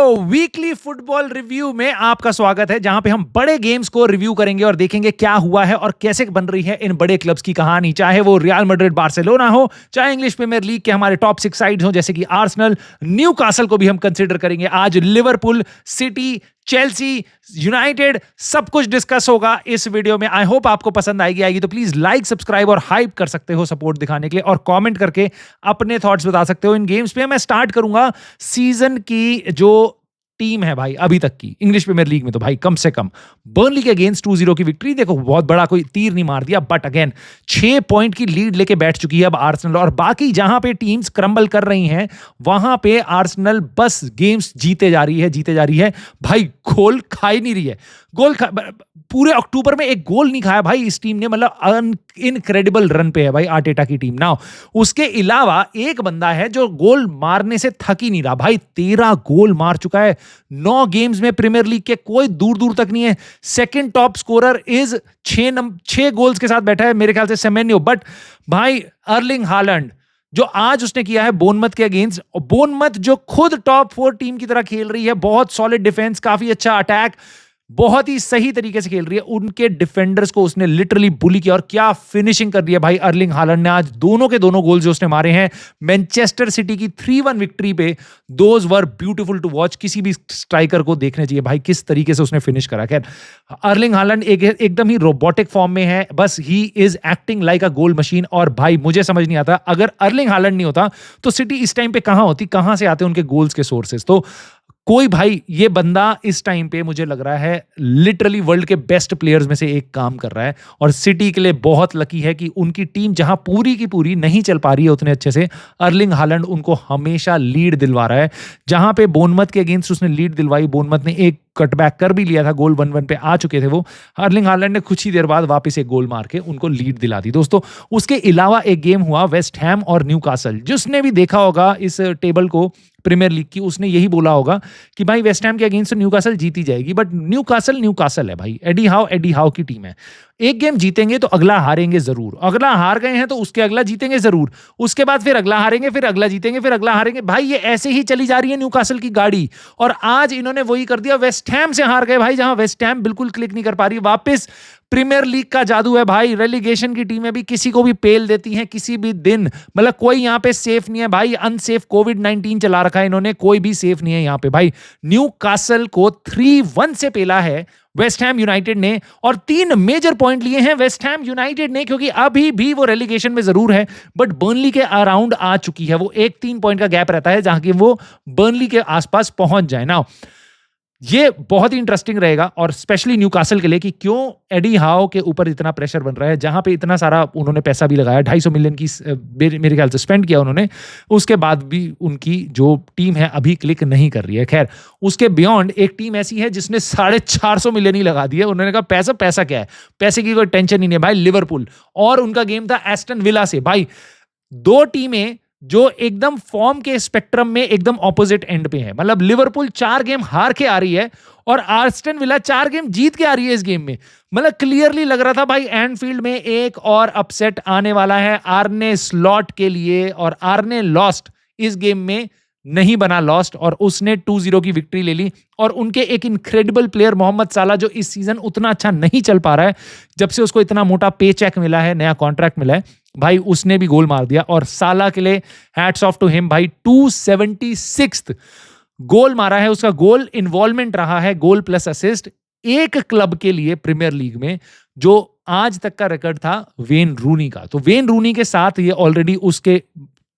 Weekly football review में आपका स्वागत है, जहां पे हम बड़े गेम्स को रिव्यू करेंगे और देखेंगे क्या हुआ है और कैसे बन रही है इन बड़े क्लब्स की कहानी। चाहे वो रियल मैड्रिड बार्सिलोना हो, चाहे इंग्लिश प्रीमियर लीग के हमारे टॉप 6 साइड्स हो जैसे कि आर्सेनल, न्यूकासल को भी हम कंसीडर करेंगे। आज लिवरपूल, सिटी, चेल्सी, यूनाइटेड सब कुछ डिस्कस होगा इस वीडियो में। आई होप आपको पसंद आएगी तो प्लीज लाइक, सब्सक्राइब और हाइप कर सकते हो सपोर्ट दिखाने के लिए, और कमेंट करके अपने थॉट्स बता सकते हो इन गेम्स पे। मैं स्टार्ट करूंगा सीजन की जो टीम है भाई अभी तक की इंग्लिश प्रीमियर लीग में, तो भाई कम से कम बर्नली के अगेंस्ट 2-0 की विक्ट्री। देखो बहुत बड़ा कोई तीर नहीं मार दिया, बट अगेन 6 पॉइंट की लीड लेके बैठ चुकी है अब आर्सेनल। और बाकी जहां पे टीम्स क्रम्बल कर रही हैं वहां पे आर्सेनल बस गेम्स जीते जा रही है भाई। गोल खा ही नहीं रही है, पूरे अक्टूबर में एक गोल नहीं खाया भाई इस टीम ने, मतलब इनक्रेडिबल रन पे है भाई आर्टेटा की टीम ना। उसके अलावा एक बंदा है जो गोल मारने से थक ही नहीं रहा भाई, 13 गोल मार चुका है 9 गेम्स में। प्रीमियर लीग के कोई दूर दूर तक नहीं है। Second top scorer is 6 goals के साथ बैठा है मेरे ख्याल से सेमेन्यो। बट भाई अर्लिंग हालैंड जो आज उसने किया है बोर्नमथ के अगेंस्ट, बोर्नमथ जो खुद टॉप 4 टीम की तरह खेल रही है, बहुत सॉलिड डिफेंस, काफी अच्छा अटैक, बहुत ही सही तरीके से खेल रही है, उनके डिफेंडर्स को उसने लिटरली बुली किया और क्या फिनिशिंग कर दिया भाई अर्लिंग हालैंड ने। आज दोनों के दोनों गोल जो उसने मारे हैं मैनचेस्टर सिटी की 3-1 विक्ट्री पे, those were beautiful to watch. किसी भी स्ट्राइकर को देखने चाहिए भाई किस तरीके से उसने फिनिश करा। खैर अर्लिंग हालैंड एकदम ही रोबोटिक फॉर्म में है, बस he is acting like a goal machine. और भाई मुझे समझ नहीं आता, अगर अर्लिंग हालैंड नहीं होता तो सिटी इस टाइम पे कहां होती, कहां से आते उनके गोल्स के सोर्सेस। तो कोई भाई ये बंदा इस टाइम पे मुझे लग रहा है लिटरली वर्ल्ड के बेस्ट प्लेयर्स में से एक काम कर रहा है। और सिटी के लिए बहुत लकी है कि उनकी टीम जहां पूरी की पूरी नहीं चल पा रही है उतने अच्छे से, अर्लिंग हालैंड उनको हमेशा लीड दिलवा रहा है। जहां पे बोर्नमथ के अगेंस्ट उसने लीड दिलवाई, बोर्नमथ ने एक कटबैक कर भी लिया था, गोल 1-1 पे आ चुके थे वो, अर्लिंग हालैंड ने कुछ ही देर बाद वापस एक गोल मार के उनको लीड दिला दी दोस्तों। उसके अलावा एक गेम हुआ वेस्ट हैम और न्यूकासल। जिसने भी देखा होगा इस टेबल को प्रीमियर लीग की, उसने यही बोला होगा कि भाई वेस्ट हैम के अगेंस्ट न्यूकासल जीती जाएगी। बट न्यूकासल है भाई, एडी हाउ की टीम है। एक गेम जीतेंगे तो अगला हारेंगे जरूर, अगला हार गए हैं तो उसके अगला जीतेंगे जरूर, उसके बाद फिर अगला हारेंगे, फिर अगला जीतेंगे, फिर अगला हारेंगे। भाई ये ऐसे ही चली जा रही है न्यूकासल की गाड़ी, और आज इन्होंने वही कर दिया, वेस्ट हैम से हार गए भाई, जहां वेस्ट हैम बिल्कुल क्लिक नहीं कर पा रही। वापस प्रीमियर लीग का जादू है भाई, रेलीगेशन की टीमें भी किसी को भी पेल देती हैं किसी भी दिन, मतलब कोई यहां पे सेफ नहीं है भाई। अनसेफ कोविड-19 चला रखा है इन्होंने, कोई भी सेफ नहीं है यहां पे भाई। न्यूकासल को 3-1 से पेला है वेस्ट हैम यूनाइटेड ने, और 3 मेजर पॉइंट लिए हैं वेस्ट हैम यूनाइटेड ने, क्योंकि अभी भी वो रेलीगेशन में जरूर है बट बर्नली के अराउंड आ चुकी है। वो 3 पॉइंट का गैप रहता है जहां कि वो बर्नली के आसपास पहुंच जाए ना। ये बहुत ही इंटरेस्टिंग रहेगा, और स्पेशली न्यूकासल के लिए कि क्यों एडी हाउ के ऊपर इतना प्रेशर बन रहा है, जहां पे इतना सारा उन्होंने पैसा भी लगाया, 250 मिलियन की मेरे ख्याल से स्पेंड किया उन्होंने, उसके बाद भी उनकी जो टीम है अभी क्लिक नहीं कर रही है। खैर उसके बियॉन्ड एक टीम ऐसी है जिसने 450 मिलियन ही लगा दिए। उन्होंने कहा पैसा क्या है, पैसे की कोई टेंशन ही नहीं है भाई। लिवरपूल, और उनका गेम था एस्टन विला से भाई। 2 टीमें जो एकदम फॉर्म के स्पेक्ट्रम में एकदम ऑपोजिट एंड पे है, मतलब लिवरपूल 4 गेम हार के आ रही है और आर्सेनल विला 4 गेम जीत के आ रही है इस गेम में। मतलब क्लियरली लग रहा था भाई एनफील्ड में एक और अपसेट आने वाला है आर्ने स्लॉट के लिए, और आर्ने लॉस्ट इस गेम में नहीं बना लॉस्ट, और उसने 2-0 की विक्ट्री ले ली। और उनके एक इनक्रेडिबल प्लेयर मोहम्मद साला, जो इस सीजन उतना अच्छा नहीं चल पा रहा है, जब से उसको इतना मोटा पे चेक मिला है, नया कॉन्ट्रैक्ट मिला है भाई, उसने भी गोल मार दिया। और साला के लिए हैट्स ऑफ टू हिम भाई, 276th गोल मारा है, उसका गोल इन्वॉल्वमेंट रहा है, गोल प्लस असिस्ट एक क्लब के लिए प्रीमियर लीग में, जो आज तक का रिकॉर्ड था वेन रूनी का। तो वेन रूनी के साथ ये ऑलरेडी उसके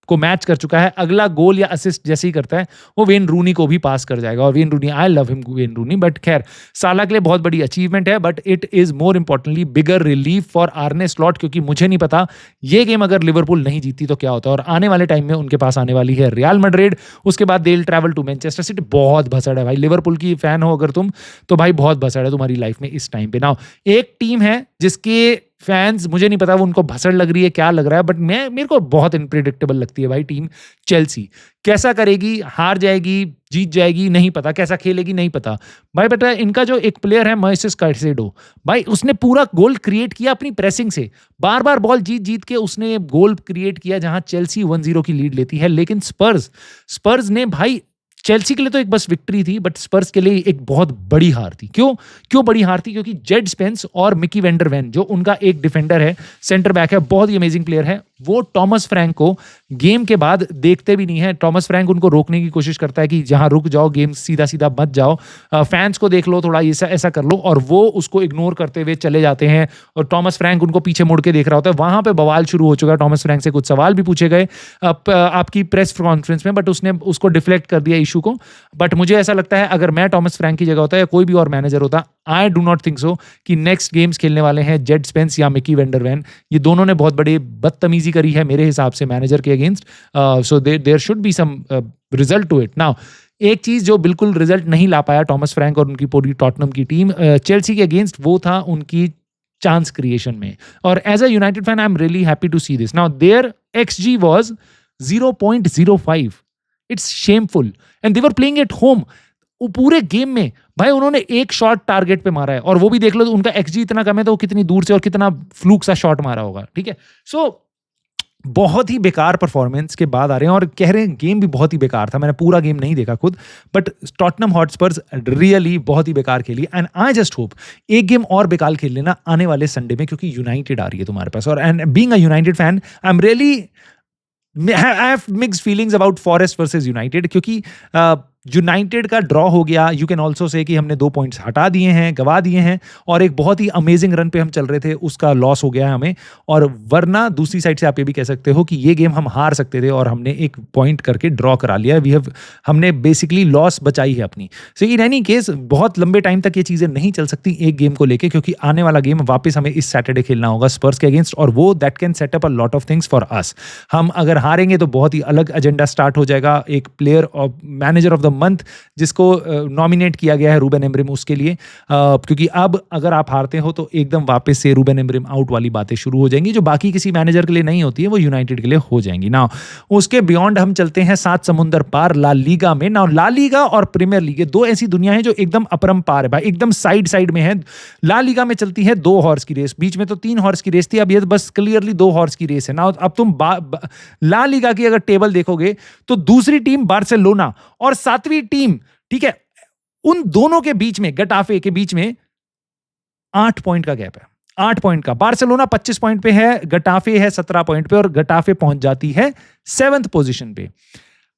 को मैच कर चुका है। अगला गोल या असिस्ट जैसे ही करता है वो वेन रूनी को भी पास कर जाएगा, और when Rooni, I love him when Rooni. But खैर साला के लिए बहुत बड़ी अचीवमेंट है, but it is more importantly bigger relief for आर्ने slot, क्योंकि मुझे नहीं पता ये गेम अगर लिवरपूल नहीं जीती तो क्या होता है। और आने वाले टाइम में उनके पास आने वाली है रियल मैड्रिड, उसके बाद they will travel to Manchester City. बहुत भसड़ है भाई, लिवरपूल की फैन हो अगर तुम तो भाई बहुत भसड़ है तुम्हारी लाइफ में इस टाइम पे ना। एक टीम है जिसके फैंस, मुझे नहीं पता वो उनको भसड़ लग रही है क्या लग रहा है, बट मेरे को बहुत इनप्रेडिक्टेबल लगती है भाई टीम चेल्सी। कैसा करेगी, हार जाएगी, जीत जाएगी, नहीं पता, कैसा खेलेगी नहीं पता भाई। बेटा इनका जो एक प्लेयर है मोइसेस कैसेडो भाई, उसने पूरा गोल क्रिएट किया अपनी प्रेसिंग से, बार बार बॉल जीत के उसने गोल क्रिएट किया जहां चेल्सी 1-0 की लीड लेती है। लेकिन स्पर्स ने भाई चेल्सी के लिए तो एक बस विक्ट्री थी, बट स्पर्स के लिए एक बहुत बड़ी हार थी। क्यों बड़ी हार थी? क्योंकि जेड स्पेंस और मिकी वेंडर वैन, जो उनका एक डिफेंडर है, सेंटर बैक है, बहुत ही अमेजिंग प्लेयर है, वो टॉमस फ्रैंक को गेम के बाद देखते भी नहीं है। टॉमस फ्रैंक उनको रोकने की कोशिश करता है कि जहां रुक जाओ, गेम सीधा सीधा मत जाओ, फैंस को देख लो, थोड़ा ऐसा कर लो, और वो उसको इग्नोर करते हुए चले जाते हैं। और टॉमस फ्रैंक उनको पीछे मुड़ के देख रहा होता है। वहां पे बवाल शुरू हो चुका है। टॉमस फ्रैंक से कुछ सवाल भी पूछे गए आपकी प्रेस कॉन्फ्रेंस में, बट उसने उसको डिफ्लेक्ट कर दिया इशू को। बट मुझे ऐसा लगता है, अगर मैं टॉमस फ्रैंक की जगह होता या कोई भी और मैनेजर होता, I do not think so कि नेक्स्ट गेम्स खेलने वाले हैं जेड स्पेंस या मिकी वेंडर वैन। ये दोनों ने बहुत बड़ी बदतमीजी करी है मेरे हिसाब से मैनेजर के against. So there should be some result to it. Now एक चीज जो बिल्कुल रिजल्ट नहीं ला पाया टॉमस फ्रैंक और उनकी पूरी टॉटनम की टीम चेल्सी के अगेंस्ट, वो था उनकी चांस क्रिएशन में। और as a United fan I am really happy to see this. Now there XG was 0.05. It's shameful and they were playing at home. पूरे गेम में भाई उन्होंने एक शॉट टारगेट पे मारा है, और वो भी देख लो तो उनका XG इतना कम है, तो वो कितनी दूर से और कितना फ्लूक सा शॉट मारा होगा। ठीक है, सो बहुत ही बेकार परफॉर्मेंस के बाद आ रहे हैं, और कह रहे हैं गेम भी बहुत ही बेकार था। मैंने पूरा गेम नहीं देखा खुद, बट टॉटनम हॉटस्पर्स रियली बहुत ही बेकार खेली। एंड आई जस्ट होप एक गेम और बेकार खेल लेना आने वाले संडे में, क्योंकि यूनाइटेड आ रही है तुम्हारे पास। और and being a United fan, I am really I have mixed feelings about Forest versus United, क्योंकि यूनाइटेड का ड्रॉ हो गया। यू कैन ऑल्सो से कि हमने 2 पॉइंट्स हटा दिए हैं, गवा दिए हैं, और एक बहुत ही अमेजिंग रन पे हम चल रहे थे, उसका लॉस हो गया है हमें। और वरना दूसरी साइड से आप ये भी कह सकते हो कि ये गेम हम हार सकते थे और हमने एक पॉइंट करके ड्रॉ करा लिया। हमने बेसिकली लॉस बचाई है अपनी। सो इन एनी केस बहुत लंबे टाइम तक ये चीज़ें नहीं चल सकती एक गेम को लेके, क्योंकि आने वाला गेम वापस हमें इस सैटरडे खेलना होगा स्पर्स के अगेंस्ट, और वो that can set up a lot of things for us. हम अगर हारेंगे तो बहुत ही अलग एजेंडा स्टार्ट हो जाएगा। एक player of manager of the month जिसको नॉमिनेट किया गया है रूबेन एमरिम, उसके लिए, क्योंकि अब अगर आप हारते हो तो एकदम वापस से रूबेन एमरिम आउट वाली बातें शुरू हो जाएंगी, जो बाकी किसी मैनेजर के लिए नहीं होती है, वो यूनाइटेड के लिए हो जाएंगी। ना उसके बियॉन्ड हम चलते हैं 7 समुंदर पार ला लीगा में। ना ला लीगा और प्रीमियर लीग, दो ऐसी दुनिया है जो एकदम अपरंपार है भाई, एकदम साइड साइड में है। ला लीगा में चलती है 2 हॉर्स की रेस, बीच में तो 3 हॉर्स की रेस थी, अब ये बस क्लियरली 2 हॉर्स की रेस है। ना अब तुम ला लीगा की अगर टेबल देखोगे तो दूसरी टीम बार्सिलोना और 7वीं टीम, ठीक है, उन दोनों के बीच में, गटाफे के बीच में 8 पॉइंट का गैप है। 8 पॉइंट का। बार्सिलोना 25 पॉइंट पे है, गटाफे है 17 पॉइंट पे, और गटाफे पहुंच जाती है 7th पोजीशन पे।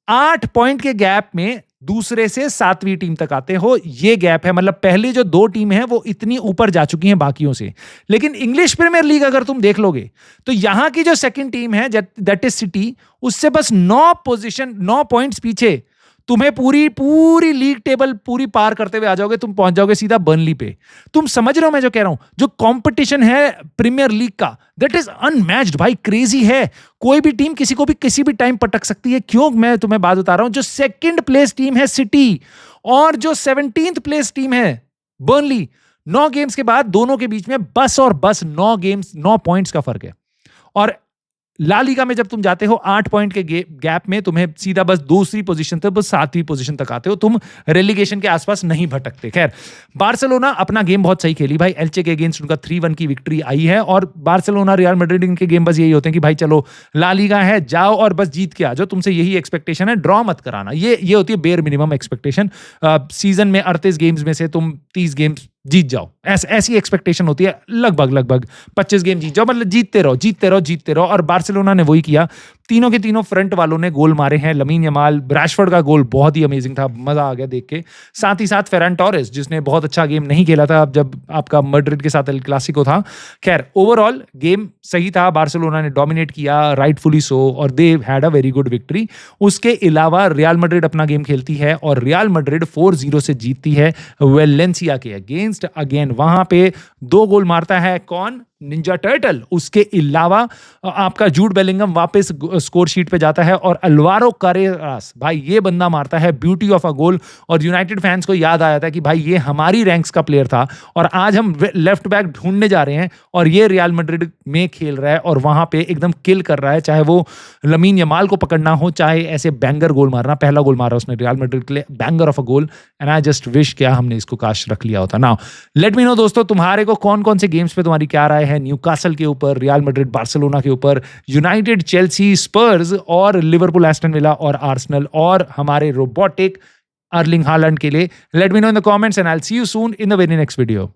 8 पॉइंट के गैप में दूसरे से 7वीं टीम तक आते हो, ये गैप है। मतलब पहले जो 2 टीम है वो इतनी ऊपर जा चुकी हैं बाकियों से। लेकिन इंग्लिश प्रीमियर लीग अगर तुम देख लोगे तो यहां की जो सेकंड टीम है, दैट इज सिटी, उससे बस 9 पॉइंट्स पीछे तुम्हें पूरी लीग टेबल पूरी पार करते हुए आ जाओगे, तुम पहुंच जाओगे सीधा बर्नली पे। तुम समझ रहे हो मैं जो कह रहा हूं? जो कंपटीशन है प्रीमियर लीग का, दैट इज अनमैच्ड भाई, क्रेजी है। कोई भी टीम किसी को भी किसी भी टाइम पटक सकती है। क्यों मैं तुम्हें बात बता रहा हूं? जो 2nd प्लेस टीम है सिटी और जो 17th प्लेस टीम है बर्नली, 9 गेम्स के बाद दोनों के बीच में बस 9 पॉइंट्स का फर्क है। और ला लीगा में जब तुम जाते हो 8 पॉइंट के गैप में, तुम्हें सीधा बस दूसरी पोजीशन तक, बस 7वीं पोजीशन तक आते हो, तुम रेलीगेशन के आसपास नहीं भटकते। खैर, बार्सिलोना अपना गेम बहुत सही खेली भाई। एल्चे के अगेंस्ट उनका 3-1 की विक्ट्री आई है, और बार्सिलोना रियल मैड्रिड इनके गेम बस यही होते हैं कि भाई चलो ला लीगा है, जाओ और बस जीत के आ जाओ, तुमसे यही एक्सपेक्टेशन है, ड्रॉ मत कराना। ये होती है बेयर मिनिमम एक्सपेक्टेशन। सीजन में 38 गेम्स में से तुम 30 गेम्स जीत जाओ, ऐसी एक्सपेक्टेशन होती है। लगभग 25 गेम जीत जाओ, मतलब जीतते रहो। और बार्सिलोना ने वही किया। तीनों के तीनों फ्रंट वालों ने गोल मारे हैं। लमीन यमाल, रैशफोर्ड का गोल बहुत ही अमेजिंग था, मजा आ गया देख के। साथ ही साथ फेरन टोरेस, जिसने बहुत अच्छा गेम नहीं खेला था जब आपका मैड्रिड के साथ एल क्लासिको था। खैर, ओवरऑल गेम सही था, बार्सिलोना ने डोमिनेट किया, राइटफुली सो, और they had a very good victory. उसके अलावा रियल मैड्रिड अपना गेम खेलती है, और रियल मैड्रिड 4-0 से जीतती है वेलेंसिया के अगेंस्ट। अगेन वहां पे 2 गोल मारता है कौन? Ninja turtle. उसके अलावा आपका जूड बेलिंगम वापस स्कोर शीट पे जाता है, और अल्वारो कारेरास, भाई ये बंदा मारता है ब्यूटी ऑफ अ गोल। और यूनाइटेड फैंस को याद आया था कि भाई ये हमारी रैंक्स का प्लेयर था, और आज हम लेफ्ट बैक ढूंढने जा रहे हैं, और ये रियल मैड्रिड में खेल रहा है, और वहां पे एकदम किल कर रहा है। चाहे वो लमीन यमाल को पकड़ना हो, चाहे ऐसे बैंगर गोल मारना। पहला गोल मारा उसने रियल मैड्रिड के लिए, banger of a goal. And I just wish क्या हमने इसको काश रख लिया होता। नाउ लेट मी नो दोस्तों, तुम्हारे को कौन कौन से गेम्स पे तुम्हारी क्या राय हैं न्यूकासल के ऊपर, रियल मैड्रिड बार्सिलोना के ऊपर, यूनाइटेड, चेल्सी, स्पर्स और लिवरपूल, एस्टन विला और आर्सेनल और हमारे रोबोटिक अर्लिंग हालैंड के लिए। Let me know in the comments and I will see you soon in the very next video.